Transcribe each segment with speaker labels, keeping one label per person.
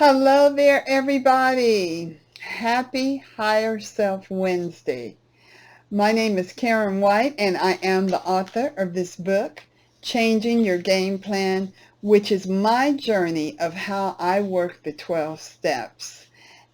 Speaker 1: Hello there, everybody. Happy Higher Self Wednesday. My name is Karen White, and I am the author of this book, Changing Your Game Plan, which is my journey of how I work the 12 steps.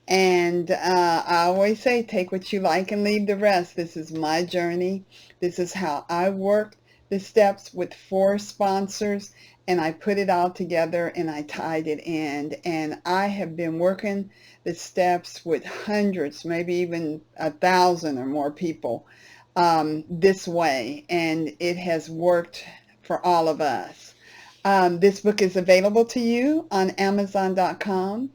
Speaker 1: And I always say, take what you like and leave the rest. This is my journey. This is how I work the steps with 4 sponsors, and I put it all together and I tied it in. And I have been working the steps with hundreds, maybe even 1,000 or more people this way, and it has worked for all of us. This book is available to you on Amazon.com.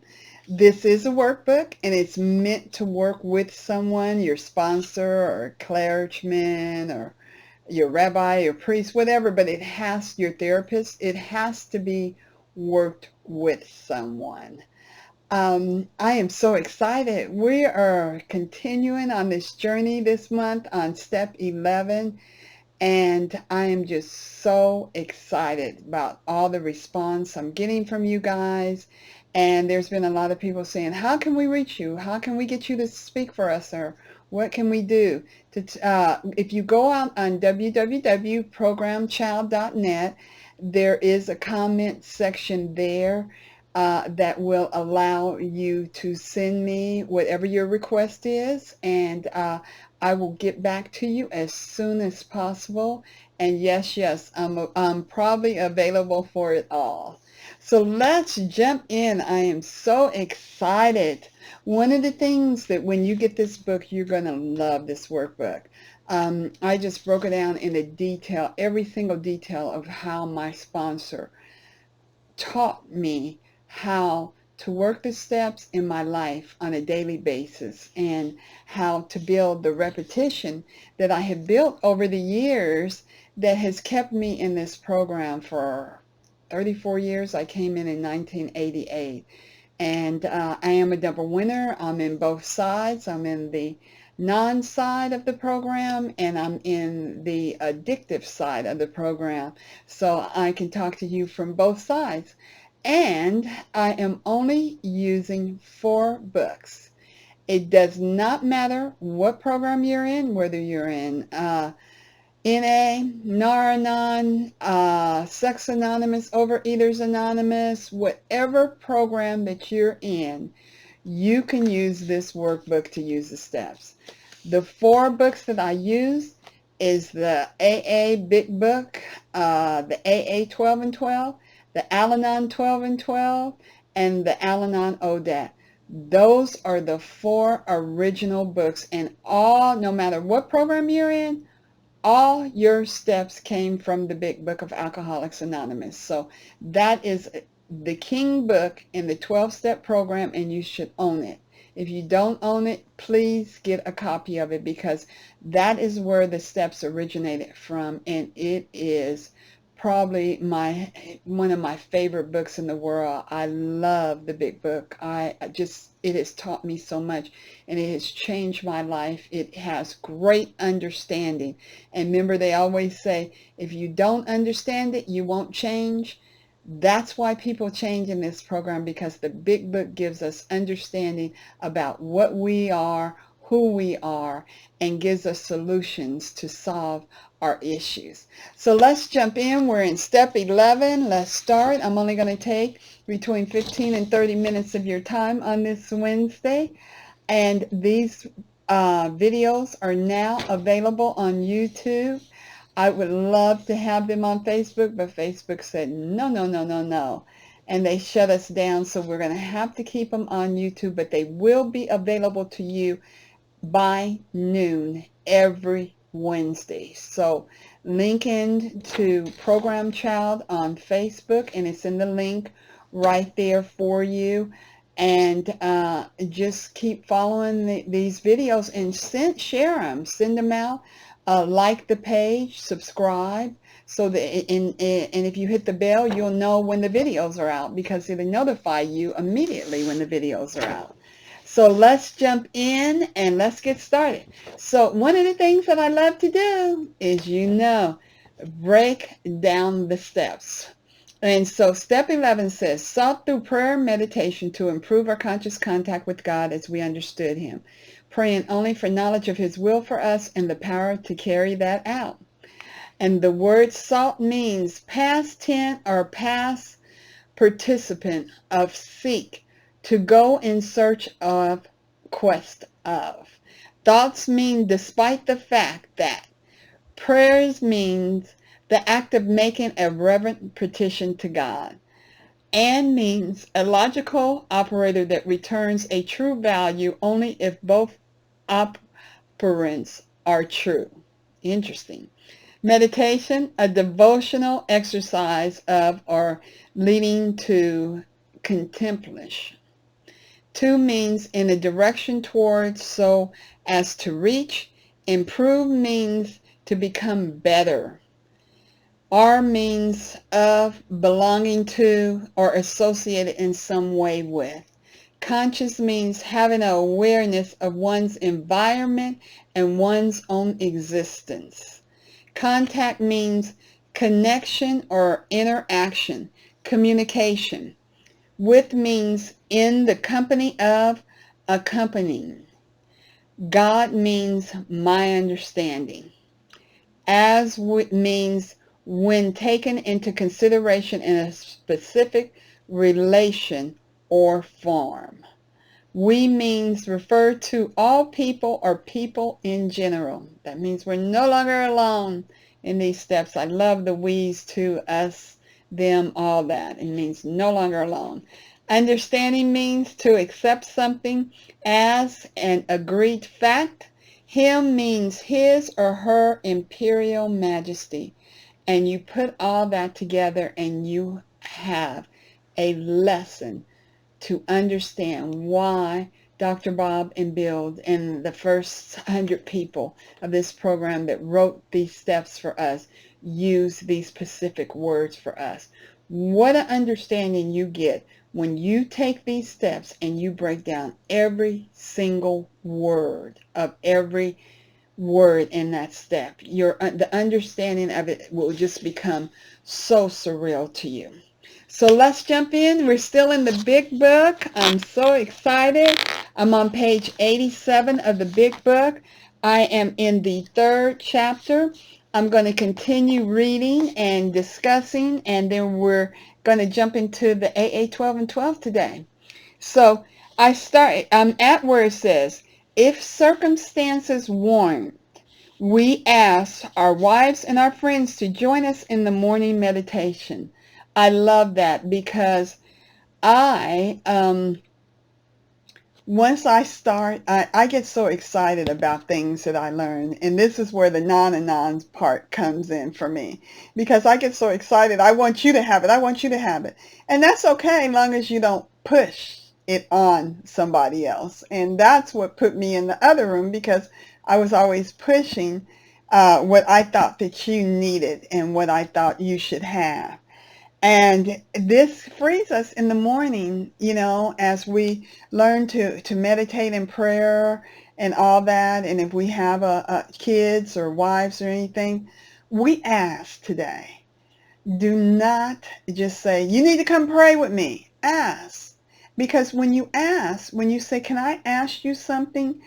Speaker 1: This is a workbook, and it's meant to work with someone, your sponsor or clergyman or your rabbi, your priest, whatever, but it has, your therapist, it has to be worked with someone. I am so excited. We are continuing on this journey this month on step 11, and I am just so excited about all the response I'm getting from you guys. And there's been a lot of people saying, how can we reach you? How can we get you to speak for us? Or what can we do? If you go out on www.programchild.net, there is a comment section there that will allow you to send me whatever your request is, and I will get back to you as soon as possible. And yes, I'm probably available for it all. So let's jump in. I am so excited. One of the things that when you get this book, you're going to love this workbook. I just broke it down in a detail, every single detail of how my sponsor taught me how to work the steps in my life on a daily basis, and how to build the repetition that I have built over the years that has kept me in this program for 34 years. I came in 1988, and I am a double winner. I'm in both sides. I'm in the non-side of the program, and I'm in the addictive side of the program, so I can talk to you from both sides. And I am only using 4 books. It does not matter what program you're in, whether you're in NA, Nar-Anon, Sex Anonymous, Overeaters Anonymous, whatever program that you're in, you can use this workbook to use the steps. The 4 books that I use is the AA Big Book, the AA 12 and 12, the Al-Anon 12 and 12, and the Al-Anon ODAT. Those are the 4 original books, and all, no matter what program you're in, all your steps came from the Big Book of Alcoholics Anonymous. So that is the king book in the 12-step program, and you should own it. If you don't own it, please get a copy of it, because that is where the steps originated from, and it is probably one of my favorite books in the world. I love the Big Book. It has taught me so much, and it has changed my life. It has great understanding. And remember, they always say, if you don't understand it, you won't change. That's why people change in this program, because the Big Book gives us understanding about what we are, who we are, and gives us solutions to solve our issues. So let's jump in. We're in step 11. Let's start. I'm only going to take between 15 and 30 minutes of your time on this Wednesday. And these videos are now available on YouTube. I would love to have them on Facebook, but Facebook said no. And they shut us down, so we're going to have to keep them on YouTube, but they will be available to you by noon every Wednesday. So link in to Programchild on Facebook, and it's in the link right there for you. And just keep following these videos, and share them, send them out. Like the page, subscribe, so that and if you hit the bell, you'll know when the videos are out, because it'll notify you immediately when the videos are out. So let's jump in and let's get started. So one of the things that I love to do is, break down the steps. And so step 11 says, sought through prayer and meditation to improve our conscious contact with God as we understood him, praying only for knowledge of his will for us and the power to carry that out. And the word sought means past tense or past participant of seek, to go in search of, quest of. Thoughts mean despite the fact that. Prayers means the act of making a reverent petition to God. And means a logical operator that returns a true value only if both operands are true. Interesting. Meditation, a devotional exercise of or leading to contemplation. To means in a direction towards so as to reach. Improve means to become better. R means of, belonging to, or associated in some way with. Conscious means having an awareness of one's environment and one's own existence. Contact means connection or interaction, communication. With means in the company of, accompanying. God means my understanding. As means when taken into consideration in a specific relation or form. We means refer to all people or people in general. That means we're no longer alone in these steps. I love the we's, to, us, them, all that. It means no longer alone. Understanding means to accept something as an agreed fact. Him means his or her imperial majesty. And you put all that together and you have a lesson to understand why Dr. Bob and Bill and the first 100 people of this program that wrote these steps for us use these specific words for us. What an understanding you get when you take these steps and you break down every single word of every word in that step. The understanding of it will just become so surreal to you. So let's jump in. We're still in the big book. I'm so excited. I'm on page 87 of the big book. I am in the 3rd chapter. I'm going to continue reading and discussing, and then we're going to jump into the AA 12 and 12 today. So I'm at where it says, if circumstances warrant, we ask our wives and our friends to join us in the morning meditation. I love that because once I start, I get so excited about things that I learn. And this is where the non-anons part comes in for me. Because I get so excited. I want you to have it. I want you to have it. And that's okay as long as you don't push it on somebody else. And that's what put me in the other room, because I was always pushing what I thought that you needed and what I thought you should have. And this frees us in the morning, as we learn to meditate in prayer and all that. And if we have kids or wives or anything, we ask today. Do not just say, you need to come pray with me. Ask. Because when you ask, when you say, can I ask you something?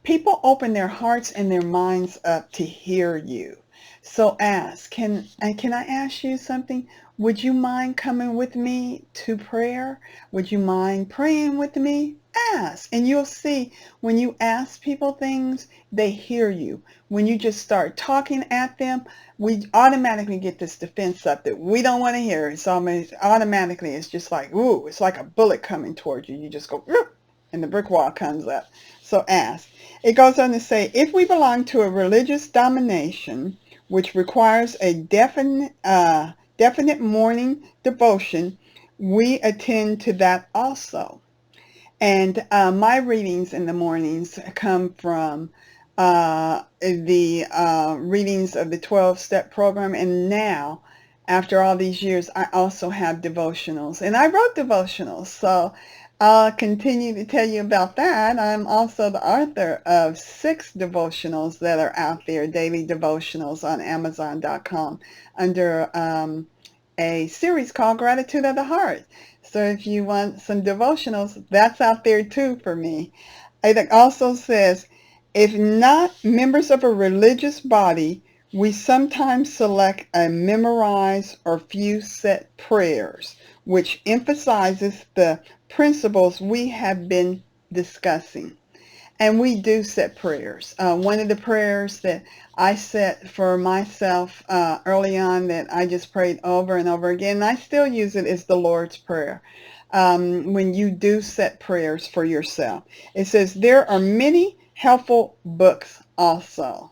Speaker 1: People open their hearts and their minds up to hear you. So ask, can I ask you something? Would you mind coming with me to prayer? Would you mind praying with me? Ask. And you'll see when you ask people things, they hear you. When you just start talking at them, we automatically get this defense up that we don't want to hear. It's almost automatically, it's just like, ooh, it's like a bullet coming towards you. You just go, and the brick wall comes up. So ask. It goes on to say, if we belong to a religious domination, which requires a definite morning devotion, we attend to that also. And my readings in the mornings come from the readings of the 12-step program. And now, after all these years, I also have devotionals. And I wrote devotionals, so I'll continue to tell you about that. I'm also the author of 6 devotionals that are out there, daily devotionals on Amazon.com under a series called Gratitude of the Heart. So if you want some devotionals, that's out there too for me. It also says, if not members of a religious body, we sometimes select a memorized or few set prayers, which emphasizes the principles we have been discussing. And we do set prayers. One of the prayers that I set for myself early on that I just prayed over and over again, and I still use it, is the Lord's Prayer. When you do set prayers for yourself, it says, there are many helpful books also,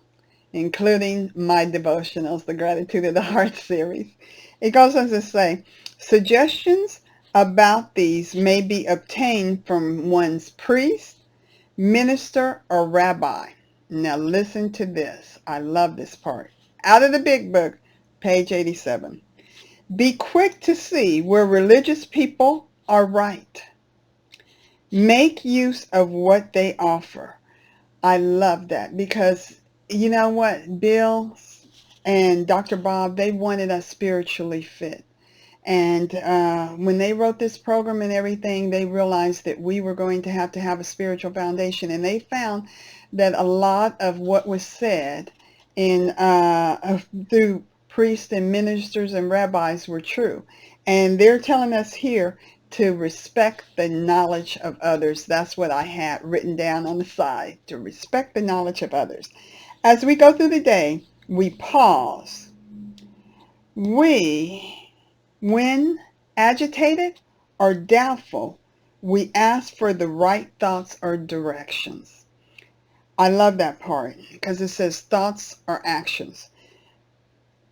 Speaker 1: including my devotionals, the Gratitude of the Heart series. It goes on to say, suggestions about these may be obtained from one's priest, minister, or rabbi. Now listen to this. I love this part. Out of the big book, page 87. Be quick to see where religious people are right. Make use of what they offer. I love that because you know what? Bill and Dr. Bob, they wanted us spiritually fit. And when they wrote this program and everything, they realized that we were going to have a spiritual foundation. And they found that a lot of what was said in through priests and ministers and rabbis were true. And they're telling us here to respect the knowledge of others. That's what I had written down on the side, to respect the knowledge of others. As we go through the day, we pause. When agitated or doubtful, we ask for the right thoughts or directions. I love that part because it says thoughts or actions.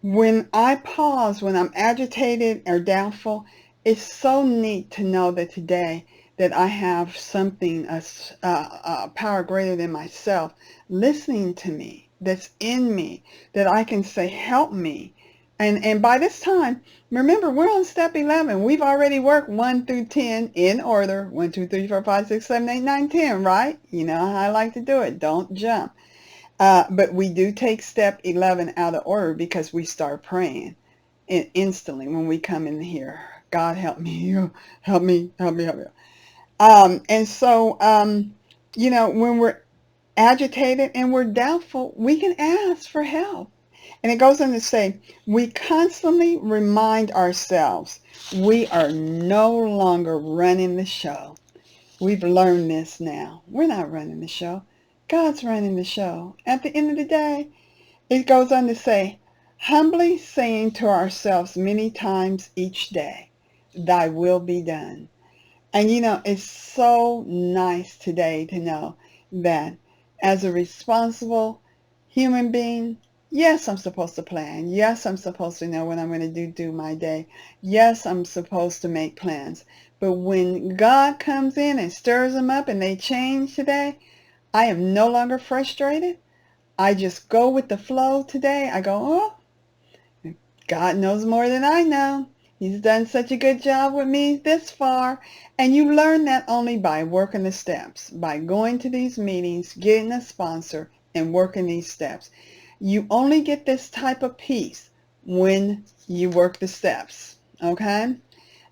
Speaker 1: When I pause, when I'm agitated or doubtful, it's so neat to know that today that I have something, a power greater than myself, listening to me, that's in me, that I can say, help me. And by this time, remember, we're on step 11. We've already worked 1 through 10 in order. 1, 2, 3, 4, 5, 6, 7, 8, 9, 10, right? You know how I like to do it. Don't jump. But we do take step 11 out of order because we start praying instantly when we come in here. God, help me, help me, help me, help me. And so, when we're agitated and we're doubtful, we can ask for help. And it goes on to say, we constantly remind ourselves we are no longer running the show. We've learned this now. We're not running the show. God's running the show. At the end of the day, it goes on to say, humbly saying to ourselves many times each day, thy will be done. And it's so nice today to know that as a responsible human being, yes, I'm supposed to plan. Yes, I'm supposed to know what I'm going to do my day. Yes, I'm supposed to make plans. But when God comes in and stirs them up and they change today, I am no longer frustrated. I just go with the flow today. I go, oh, God knows more than I know. He's done such a good job with me this far. And you learn that only by working the steps, by going to these meetings, getting a sponsor, and working these steps. You only get this type of peace when you work the steps, okay?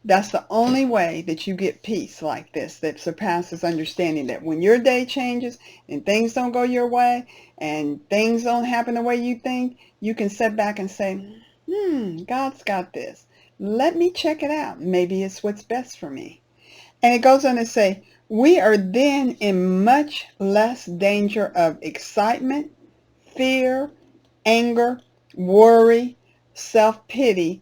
Speaker 1: That's the only way that you get peace like this that surpasses understanding, that when your day changes and things don't go your way and things don't happen the way you think, you can sit back and say, God's got this. Let me check it out. Maybe it's what's best for me. And it goes on to say, we are then in much less danger of excitement, fear, anger, worry, self-pity,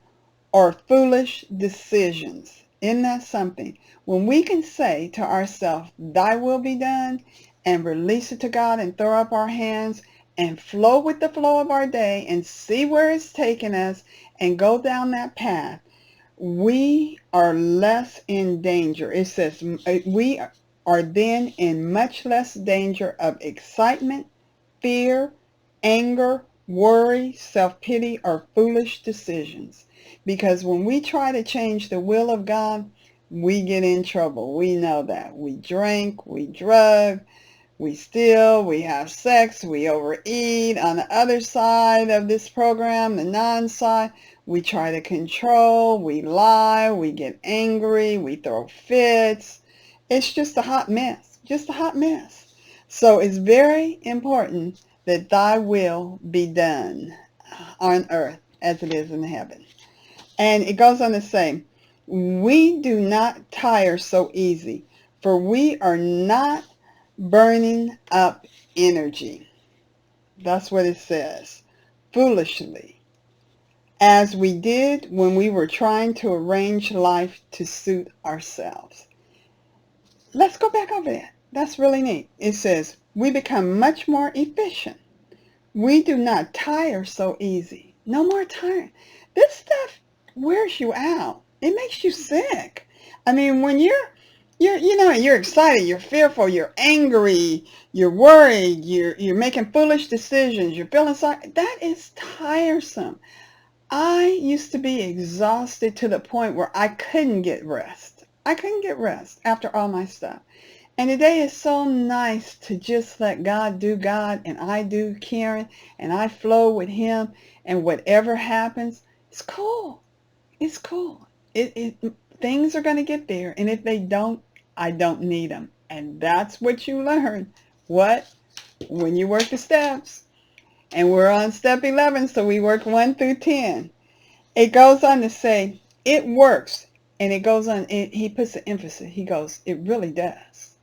Speaker 1: or foolish decisions. Isn't that something? When we can say to ourselves, thy will be done, and release it to God and throw up our hands and flow with the flow of our day and see where it's taking us and go down that path, we are less in danger. It says we are then in much less danger of excitement, fear, anger, worry, self-pity, or foolish decisions. Because when we try to change the will of God, we get in trouble. We know that. We drink, we drug, We steal, we have sex, we overeat. On the other side of this program, the non-side, we try to control, we lie, we get angry, we throw fits. It's just a hot mess, just a hot mess. So it's very important that thy will be done on earth as it is in heaven. And it goes on to say, we do not tire so easy, for we are not burning up energy. That's what it says. Foolishly, as we did when we were trying to arrange life to suit ourselves. Let's go back over that. That's really neat. It says, we become much more efficient. We do not tire so easy. No more tiring. This stuff wears you out. It makes you sick. I mean, when you're excited, you're fearful, you're angry, you're worried, you're making foolish decisions, you're feeling sorry. That is tiresome. I used to be exhausted to the point where I couldn't get rest. I couldn't get rest after all my stuff. And today is so nice to just let God do God and I do Karen and I flow with him, and whatever happens, it's cool. It's cool. Things are going to get there, and if they don't, I don't need them. And that's what you learn. What? When you work the steps. And we're on step 11, so we work 1 through 10. It goes on to say, it works. And it goes on, he puts the emphasis. He goes, it really does.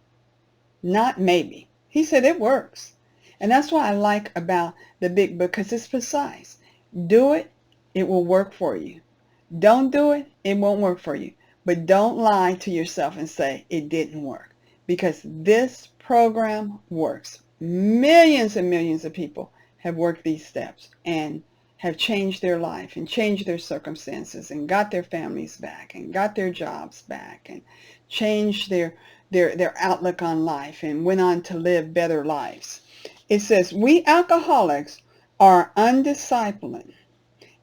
Speaker 1: Not maybe. He said it works. And that's what I like about the big book, because it's precise. Do it, it will work for you. Don't do it, it won't work for you. But don't lie to yourself and say it didn't work, because this program works. Millions and millions of people have worked these steps and have changed their life and changed their circumstances and got their families back and got their jobs back and changed their outlook on life and went on to live better lives. It says, we alcoholics are undisciplined.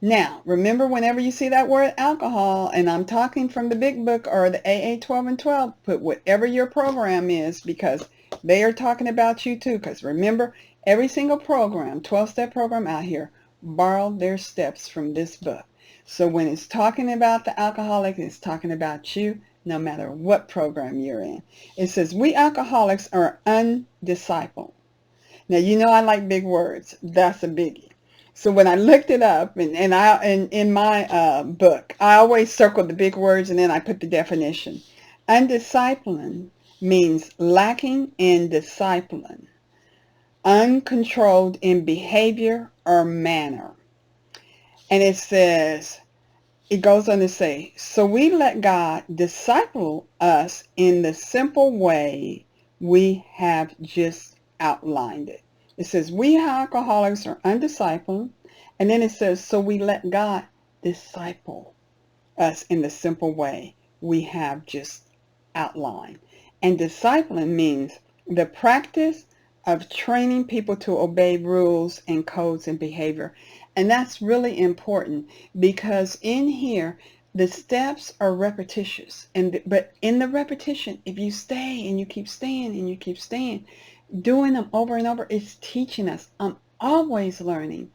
Speaker 1: Now, remember, whenever you see that word alcohol, and I'm talking from the big book or the AA 12 and 12, put whatever your program is, because they are talking about you too. Because remember, every single program, 12-step program out here, borrowed their steps from this book. So when it's talking about the alcoholic, it's talking about you, no matter what program you're in. It says, we alcoholics are undiscipled. Now, you know I like big words. That's a biggie. So when I looked it up, and in my book, I always circle the big words and then I put the definition. Undisciplined means lacking in discipline, uncontrolled in behavior or manner. And it says, it goes on to say, so we let God disciple us in the simple way we have just outlined it. It says, we alcoholics are undisciplined. And then it says, so we let God disciple us in the simple way we have just outlined. And discipline means the practice of training people to obey rules and codes and behavior. And that's really important, because in here, the steps are repetitious. But in the repetition, if you stay and you keep staying and you keep staying, doing them over and over, it's teaching us. I'm always learning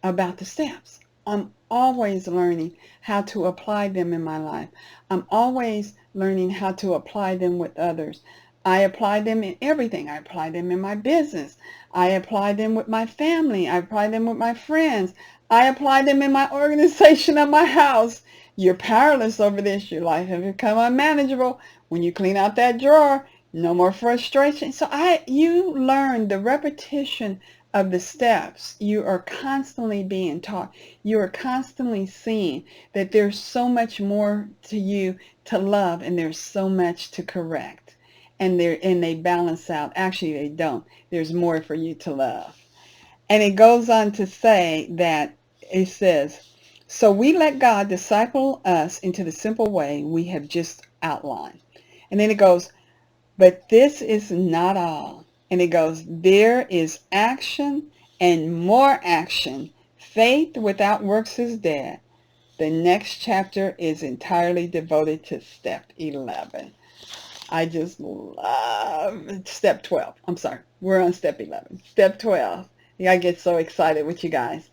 Speaker 1: about the steps. I'm always learning how to apply them in my life. I'm always learning how to apply them with others. I apply them in everything. I apply them in my business. I apply them with my family. I apply them with my friends. I apply them in my organization of my house. You're powerless over this. Your life has become unmanageable. When you clean out that drawer, no more frustration. So you learn the repetition of the steps. You are constantly being taught. You are constantly seeing that there's so much more to you to love, and there's so much to correct. And they balance out. Actually, they don't. There's more for you to love. And it goes on to say that it says, so we let God disciple us into the simple way we have just outlined. And then it goes, but this is not all. And it goes, there is action and more action. Faith without works is dead. The next chapter is entirely devoted to step 11. I just love step 12. I'm sorry. We're on step 11. Step 12. Yeah, I get so excited with you guys.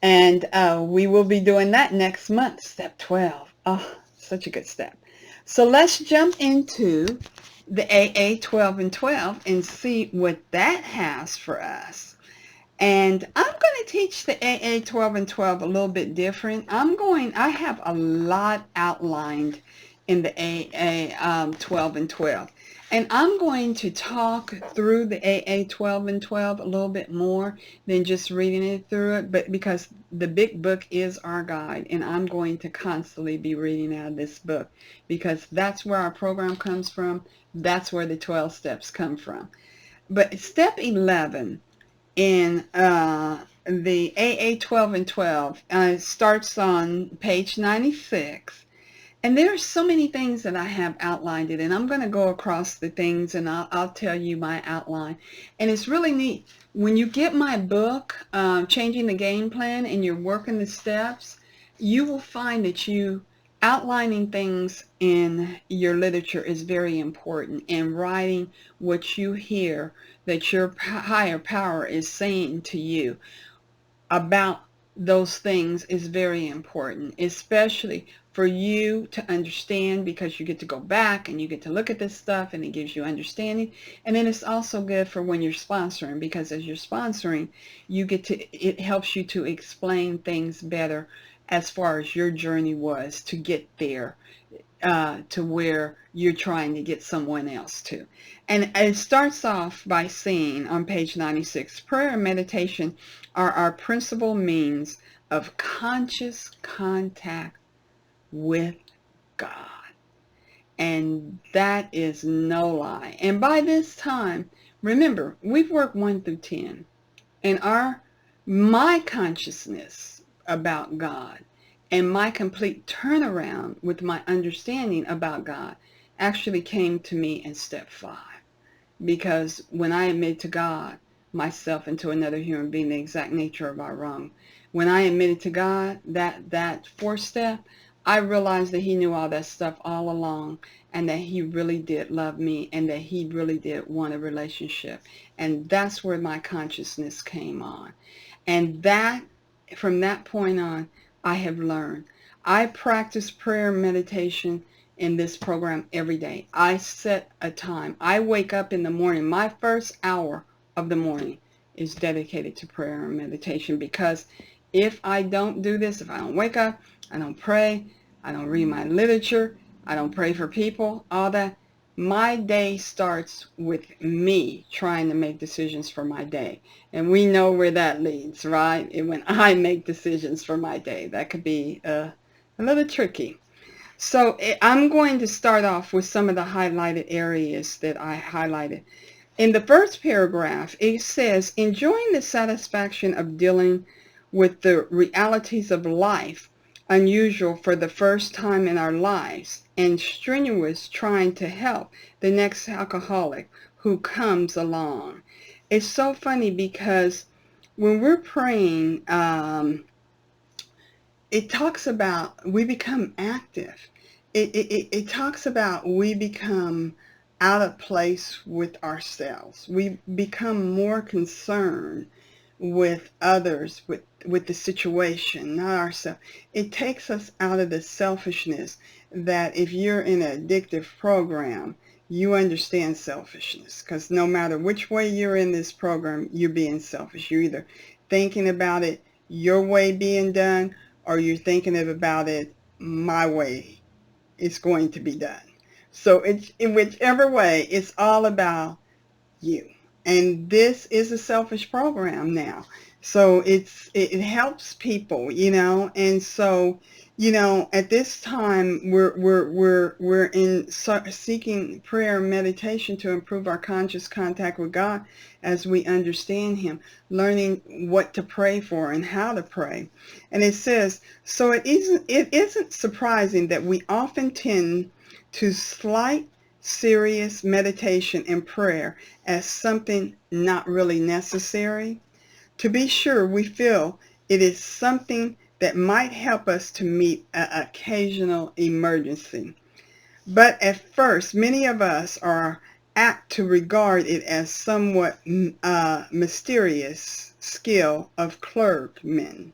Speaker 1: And we will be doing that next month, step 12. Oh, such a good step. So let's jump into the AA 12 and 12 and see what that has for us. And I'm going to teach the AA 12 and 12 a little bit different. I have a lot outlined in the AA 12 and 12. And I'm going to talk through the AA 12 and 12 a little bit more than just reading it through it, but because the big book is our guide, and I'm going to constantly be reading out of this book because that's where our program comes from. That's where the 12 steps come from. But step 11 in the AA 12 and 12 starts on page 96. And there are so many things that I have outlined it, and I'm going to go across the things, and I'll tell you my outline. And it's really neat. When you get my book, Changing the Game Plan, and you're working the steps, you will find that outlining things in your literature is very important, and writing what you hear that your higher power is saying to you about those things is very important, especially for you to understand, because you get to go back and you get to look at this stuff and it gives you understanding. And then it's also good for when you're sponsoring, because as you're sponsoring, it helps you to explain things better as far as your journey was to get there, to where you're trying to get someone else to. And it starts off by saying on page 96, prayer and meditation are our principal means of conscious contact with God. And that is no lie. And by this time, remember, we've worked 1 through 10. And my consciousness about God and my complete turnaround with my understanding about God actually came to me in step 5. Because when I admitted to God, myself, and to another human being the exact nature of our wrong, when I admitted to God that 4th step, I realized that he knew all that stuff all along, and that he really did love me, and that he really did want a relationship. And that's where my consciousness came on. And from that point on, I have learned. I practice prayer and meditation in this program every day. I set a time. I wake up in the morning. My first hour of the morning is dedicated to prayer and meditation, because if I don't do this, if I don't wake up, I don't pray, I don't read my literature, I don't pray for people, all that, my day starts with me trying to make decisions for my day. And we know where that leads, right? And when I make decisions for my day, that could be a little tricky. So I'm going to start off with some of the highlighted areas that I highlighted. In the first paragraph, it says, enjoying the satisfaction of dealing with the realities of life, unusual for the first time in our lives, and strenuous trying to help the next alcoholic who comes along. It's so funny because when we're praying, it talks about we become active. It talks about we become out of place with ourselves. We become more concerned with others, with the situation, not ourselves. It takes us out of the selfishness that if you're in an addictive program, you understand selfishness, because no matter which way you're in this program, you're being selfish. You're either thinking about it your way being done, or you're thinking about it my way it's going to be done. So in whichever way, it's all about you. And this is a selfish program now. So it helps people, and so, at this time we're in seeking prayer and meditation to improve our conscious contact with God as we understand him, learning what to pray for and how to pray. And it says, so it isn't surprising that we often tend to slight serious meditation and prayer as something not really necessary. To be sure, we feel it is something that might help us to meet an occasional emergency. But at first, many of us are apt to regard it as somewhat mysterious skill of clergymen,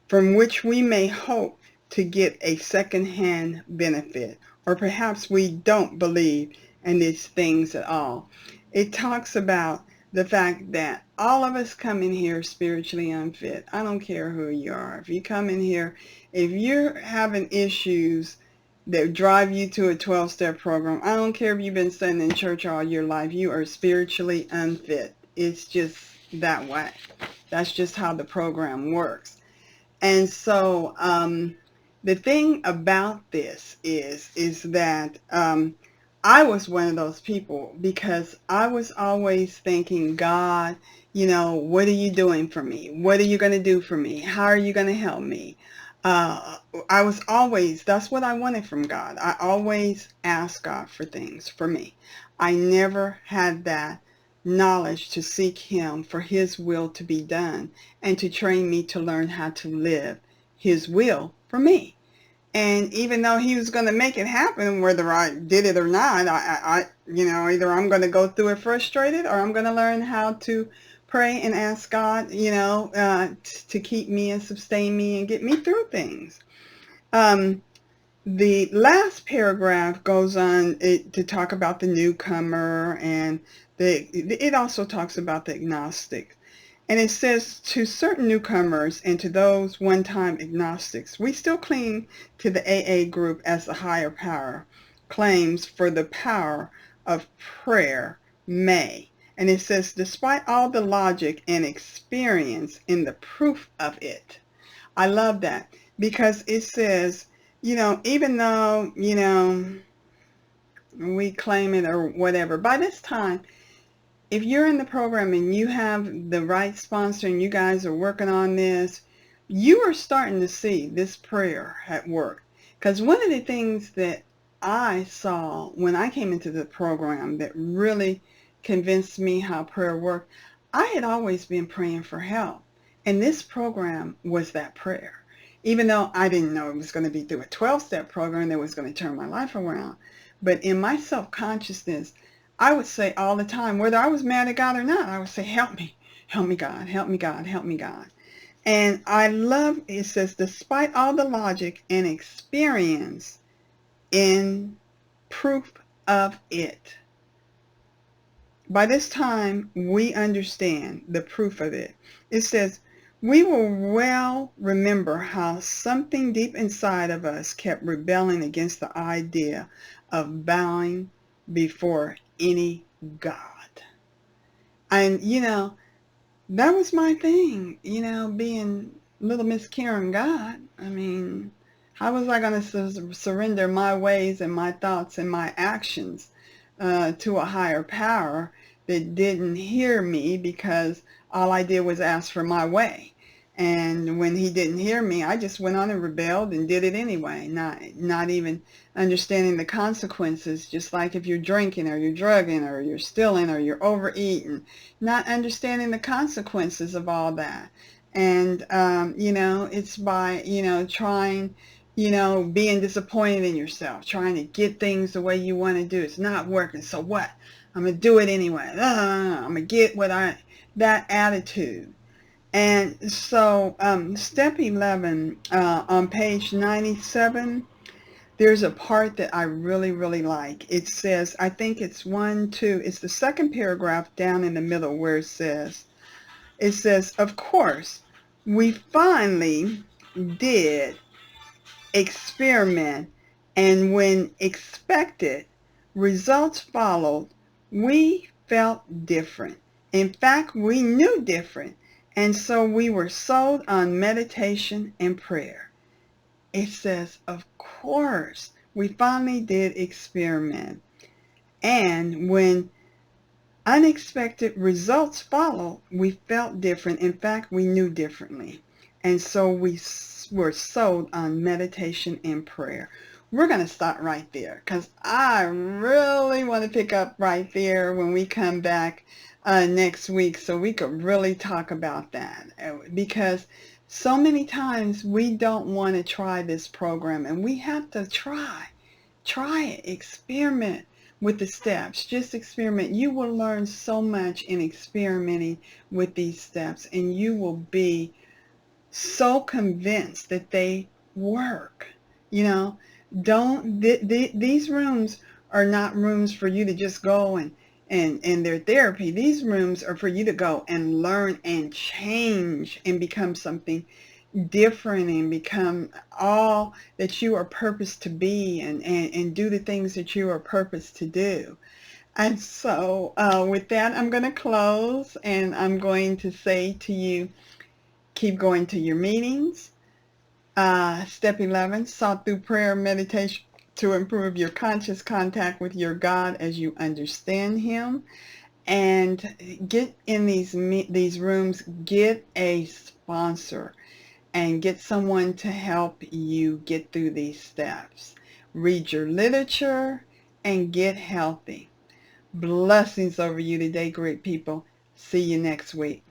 Speaker 1: from which we may hope to get a second-hand benefit, or perhaps we don't believe in these things at all. It talks about the fact that all of us come in here spiritually unfit. I don't care who you are. If you come in here, if you're having issues that drive you to a 12-step program, I don't care if you've been sitting in church all your life, you are spiritually unfit. It's just that way. That's just how the program works. And so the thing about this is that I was one of those people, because I was always thinking, God, what are you doing for me? What are you going to do for me? How are you going to help me? I was always, that's what I wanted from God. I always asked God for things for me. I never had that knowledge to seek him for his will to be done and to train me to learn how to live his will for me. And even though he was going to make it happen, whether I did it or not, either I'm going to go through it frustrated, or I'm going to learn how to pray and ask God, to keep me and sustain me and get me through things. The last paragraph goes on to talk about the newcomer, and it also talks about the agnostic. And it says, to certain newcomers and to those one-time agnostics, we still cling to the AA group as the higher power claims for the power of prayer may. And it says, despite all the logic and experience in the proof of it. I love that, because it says, even though, we claim it or whatever, by this time, if you're in the program and you have the right sponsor and you guys are working on this, you are starting to see this prayer at work. Because one of the things that I saw when I came into the program that really convinced me how prayer worked, I had always been praying for help. And this program was that prayer. Even though I didn't know it was going to be through a 12-step program that was going to turn my life around. But in my self-consciousness, I would say all the time, whether I was mad at God or not, I would say, help me God, help me God, help me God. And I love, it says, despite all the logic and experience in proof of it. By this time, we understand the proof of it. It says, we will well remember how something deep inside of us kept rebelling against the idea of bowing before any God. And, that was my thing, being little Miss Karen God. I mean, how was I going to surrender my ways and my thoughts and my actions to a higher power that didn't hear me, because all I did was ask for my way? And when he didn't hear me, I just went on and rebelled and did it anyway, not even understanding the consequences, just like if you're drinking or you're drugging or you're stealing or you're overeating, not understanding the consequences of all that. And, it's by, trying, being disappointed in yourself, trying to get things the way you want to do. It's not working. So what? I'm going to do it anyway. I'm going to get that attitude. And so step 11 on page 97, there's a part that I really, really like. It says, I think it's it's the second paragraph down in the middle where it says, of course, we finally did experiment, and when expected results followed, we felt different. In fact, we knew different. And so we were sold on meditation and prayer. It says, of course, we finally did experiment. And when unexpected results followed, we felt different. In fact, we knew differently. And so we were sold on meditation and prayer. We're going to stop right there, because I really want to pick up right there when we come back next week, so we could really talk about that, because so many times we don't want to try this program, and we have to try it, experiment. with the steps. Just experiment. You will learn so much in experimenting with these steps, and you will be so convinced that they work. You know, don't these rooms are not rooms for you to just go and their therapy. These rooms are for you to go and learn and change and become something different and become all that you are purposed to be, and do the things that you are purposed to do. And so with that, I'm going to close, and I'm going to say to you, keep going to your meetings. Step 11, sought through prayer and meditation to improve your conscious contact with your God as you understand Him. And get in these rooms, get a sponsor and get someone to help you get through these steps. Read your literature and get healthy. Blessings over you today, great people. See you next week.